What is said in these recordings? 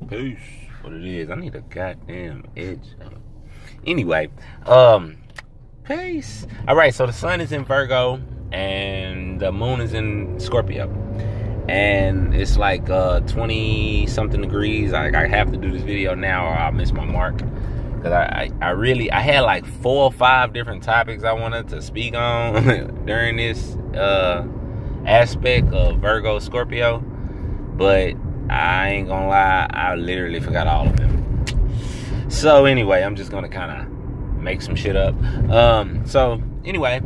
Peace. What it is? I need a goddamn edge. Anyway, peace. All right, so the sun is in Virgo and the moon is in Scorpio, and it's like 20 something degrees. I have to do this video now or I'll miss my mark, because I had like 4 or 5 different topics I wanted to speak on during this aspect of Virgo Scorpio, but I ain't gonna lie, I literally forgot all of them. So anyway, I'm just gonna kind of make some shit up. So anyway,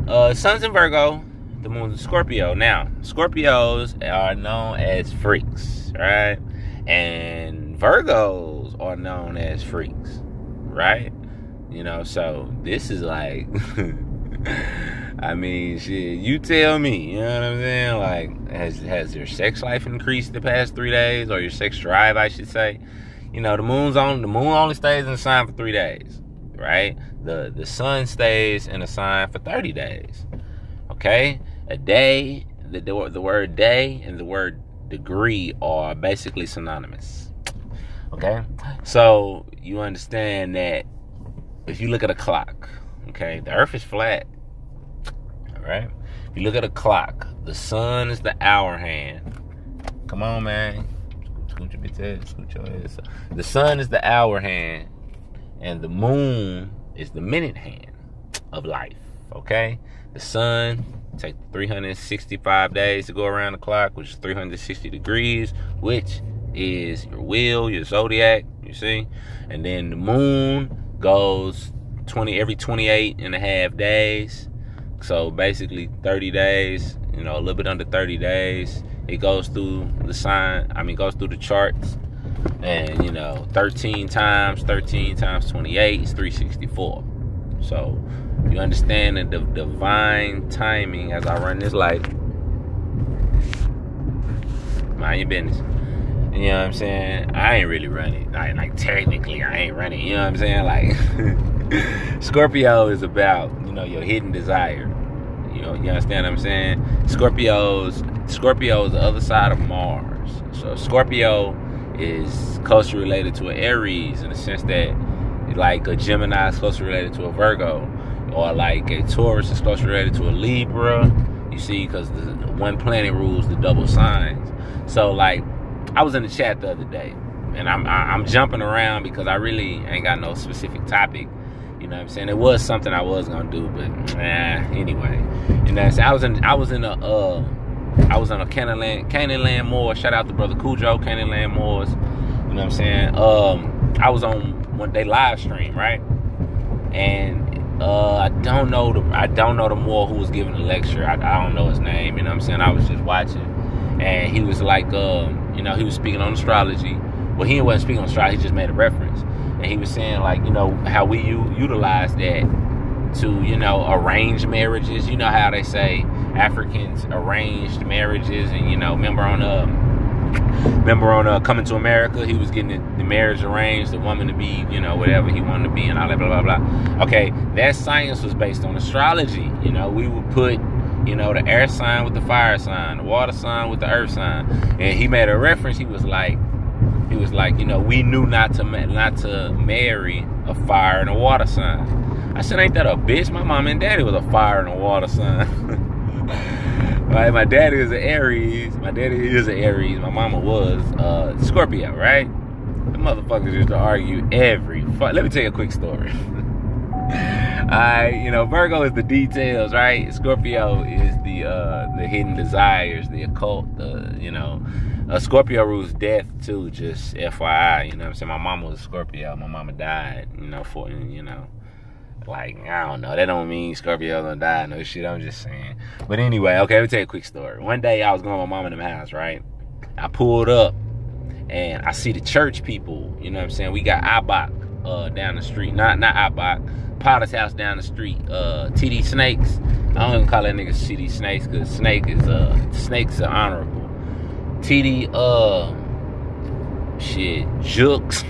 sun's in Virgo, the moon's in Scorpio. Now, Scorpios are known as freaks, right? And Virgos are known as freaks, right? You know, so this is like, I mean, shit, you tell me, you know what I'm saying? Like, has your sex life increased the past 3 days, or your sex drive, I should say? You know, the moon only stays in the sign for 3 days, right? The sun stays in the sign for 30 days. Okay? A day, the word day and the word degree are basically synonymous. Okay? So you understand that if you look at a clock, okay, the earth is flat. Right? If you look at a clock, the sun is the hour hand. Come on, man. Scoot your bitch ass. Scoot your ass. The sun is the hour hand, and the moon is the minute hand of life. Okay? The sun takes 365 days to go around the clock, which is 360 degrees, which is your wheel, your zodiac, you see? And then the moon goes every 28 and a half days. So basically 30 days, you know, a little bit under 30 days, it goes through goes through the charts. And, you know, 13 times 28 is 364. So you understand the divine timing as I run this light. Mind your business. You know what I'm saying? I ain't really running. Like technically, I ain't running. You know what I'm saying? Like, Scorpio is about, you know, your hidden desire. You know, you understand what I'm saying? Scorpio is the other side of Mars. So Scorpio is closely related to an Aries, in the sense that, like, a Gemini is closely related to a Virgo, or like a Taurus is closely related to a Libra. You see, because the one planet rules the double signs. So, like, I was in the chat the other day, and I'm jumping around because I really ain't got no specific topic. You know what I'm saying? It was something I was gonna do, but anyway. You know, so I was on a Canaan Moors. Shout out to brother Cujo, Canaan Moors. You know what I'm saying? I was on one day live stream, right? And I don't know the Moor who was giving the lecture. I don't know his name. You know what I'm saying? I was just watching, and he was like, you know, he was speaking on astrology. Well, he wasn't speaking on astrology. He just made a reference. And he was saying, like, you know, how we utilize that to, you know, arrange marriages. You know how they say Africans arranged marriages, and, you know, remember on Coming to America, he was getting the marriage arranged, the woman to be, you know, whatever he wanted to be, and all that, blah, blah, blah. Okay, that science was based on astrology. You know, we would put, you know, the air sign with the fire sign, the water sign with the earth sign. And he made a reference. He was like, you know, we knew not to marry a fire and a water sign. I said, ain't that a bitch? My mom and daddy was a fire and a water sign. Right? My daddy is an Aries. My daddy is an Aries. My mama was Scorpio, right? The motherfuckers used to argue let me tell you a quick story. You know, Virgo is the details, right? Scorpio is the hidden desires, the occult, you know. Scorpio rules death too, just FYI, you know what I'm saying? My mama was a Scorpio. My mama died, you know, like, I don't know. That don't mean Scorpio gonna die, no shit. I'm just saying. But anyway, okay, let me tell you a quick story. One day I was going with my mom in the house, right? I pulled up and I see the church people, you know what I'm saying? We got Ibach down the street. Not Ibach. Potter's house down the street. TD Snakes. I don't even call that nigga TD Snakes, because snakes are honorable. TD Jukes.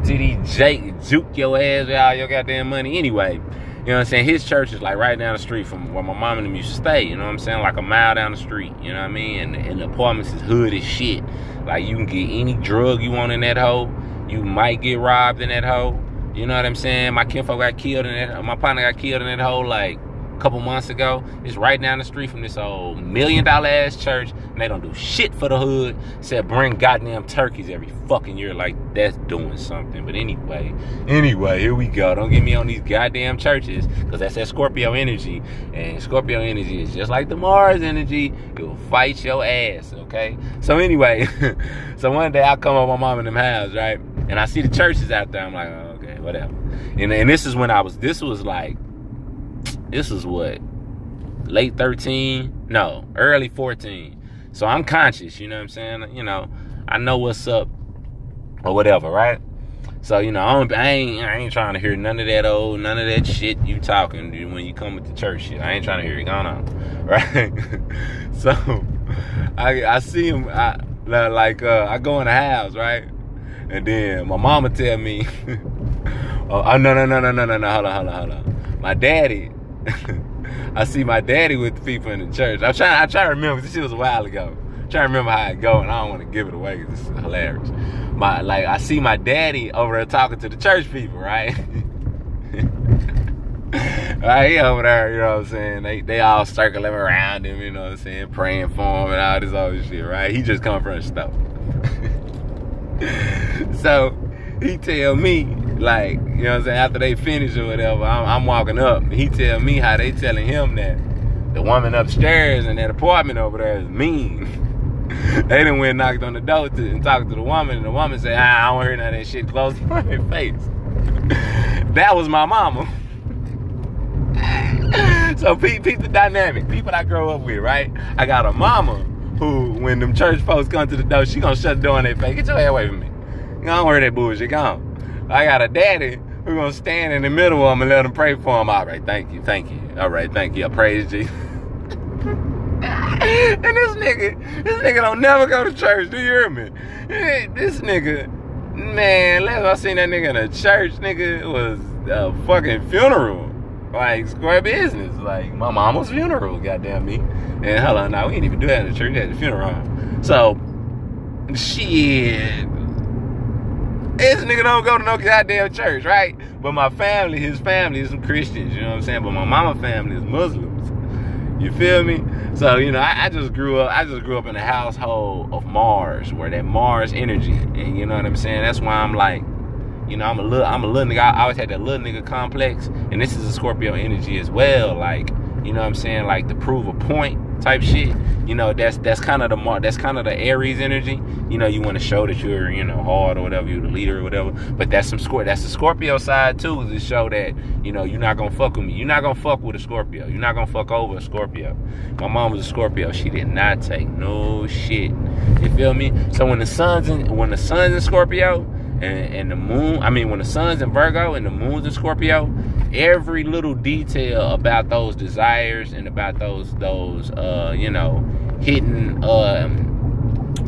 TD Jake, juke your ass with all your goddamn money. Anyway, You know what I'm saying? His church is like right down the street from where my mom and them used to stay. You know what I'm saying? Like a mile down the street. You know what I mean? And the apartments is hood as shit. Like you can get any drug you want in that hole. You might get robbed in that hole. You know what I'm saying? My kinfolk got killed in that. My partner got killed in that hole like a couple months ago. It's right down the street from this old $1 million ass church, and they don't do shit for the hood except bring goddamn turkeys every fucking year. Like that's doing something. But anyway, here we go. Don't get me on these goddamn churches, because that's that Scorpio energy, and Scorpio energy is just like the Mars energy. It will fight your ass. Okay. So anyway, so one day I come up with my mom in them house, right, and I see the churches out there. I'm like, oh, okay, whatever. And this is when this was what, late 13? No, early 14. So I'm conscious, you know what I'm saying? You know, I know what's up or whatever, right? So, you know, I ain't trying to hear none of that shit you talking when you come with the church shit. I ain't trying to hear it going on, right? So I see him, I go in the house, right? And then my mama tell me, oh, no, hold on. My daddy, I see my daddy with the people in the church. I try to remember. This shit was a while ago. I'm trying to remember how it go, and I don't want to give it away because this is hilarious. I see my daddy over there talking to the church people, right? Right, he over there, you know what I'm saying? They all circling around him, you know what I'm saying? Praying for him and all this other shit, right? He just come from the store. So he tell me, like, you know what I'm saying, after they finish or whatever, I'm walking up, and he tell me how they telling him that the woman upstairs in that apartment over there is mean. They done went and knocked on the door and talked to the woman, and the woman said, I don't hear none of that shit, close my face. That was my mama. So peep the dynamic. People I grow up with, right? I got a mama who, when them church folks come to the door, she gonna shut the door in their face. Get your head away from me. I don't hear that bullshit. Go on. I got a daddy who gonna stand in the middle of them and let them pray for him. All right, thank you. All right, thank you. I praise Jesus. And this nigga don't never go to church. Do you hear me? This nigga, man, last time I seen that nigga in a church, nigga, it was a fucking funeral. Like, square business. Like, my mama's funeral, goddamn me. And hold on, now we didn't even do that at the church, at the funeral. So, shit. This nigga don't go to no goddamn church, right? But my family, his family is some Christians, you know what I'm saying? But my mama family is Muslims. You feel me? So, you know, I just grew up in a household of Mars, where that Mars energy, and you know what I'm saying? That's why I'm like, you know, I'm a little nigga. I always had that little nigga complex, and this is a Scorpio energy as well. Like, you know what I'm saying? Like, to prove a point type shit. You know, that's kind of the Aries energy. You know, you want to show that you're, you know, hard or whatever, you're the leader or whatever. But that's the Scorpio side too, to show that, you know, you're not gonna fuck with me. You're not gonna fuck with a Scorpio. You're not gonna fuck over a Scorpio. My mom was a Scorpio. She did not take no shit. You feel me? So when the sun's in Scorpio, and the moon, when the sun's in Virgo and the moon's in Scorpio, every little detail about those desires and about those you know, hidden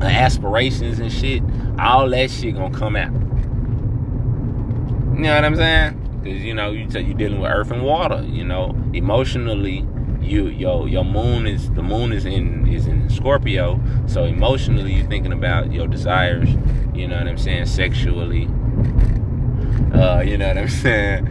aspirations and shit, all that shit gonna come out. You know what I'm saying? Because, you know, you're dealing with earth and water. You know, emotionally, your moon is in Scorpio, so emotionally you're thinking about your desires, you know what I'm saying, sexually, you know what I'm saying,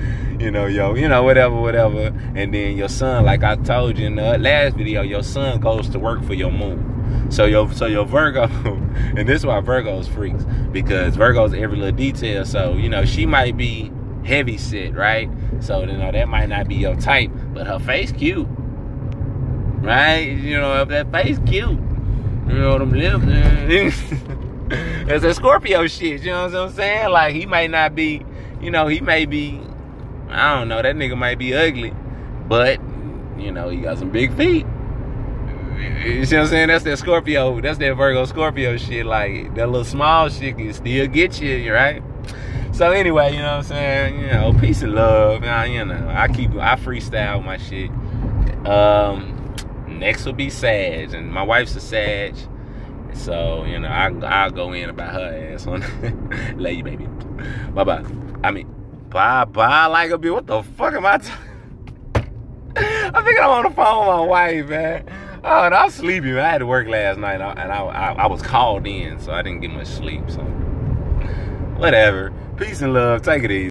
whatever, and then your sun, like I told you in the last video, your sun goes to work for your moon. So your Virgo, and this is why Virgo's freaks, because Virgo's every little detail. So, you know, she might be heavy set, right? So, you know, that might not be your type, but her face cute. Right? You know, if that face cute, you know, them lips, it's a Scorpio shit, you know what I'm saying? Like, he might not be, you know, he may be, I don't know, that nigga might be ugly, but, you know, he got some big feet. You see what I'm saying? That's that Scorpio, that's that Virgo Scorpio shit. Like, that little small shit can still get you, right? So anyway, you know what I'm saying? You know, peace and love. You know, I freestyle my shit. Next will be Sag, and my wife's a Sag, so, you know, I'll go in about her ass on. Love you, baby. Bye-bye. Bye like a bitch. What the fuck am I talking? I think I'm on the phone with my wife, man. Oh, and I was sleepy, man. I had to work last night, and I was called in, so I didn't get much sleep. So, whatever. Peace and love. Take it easy.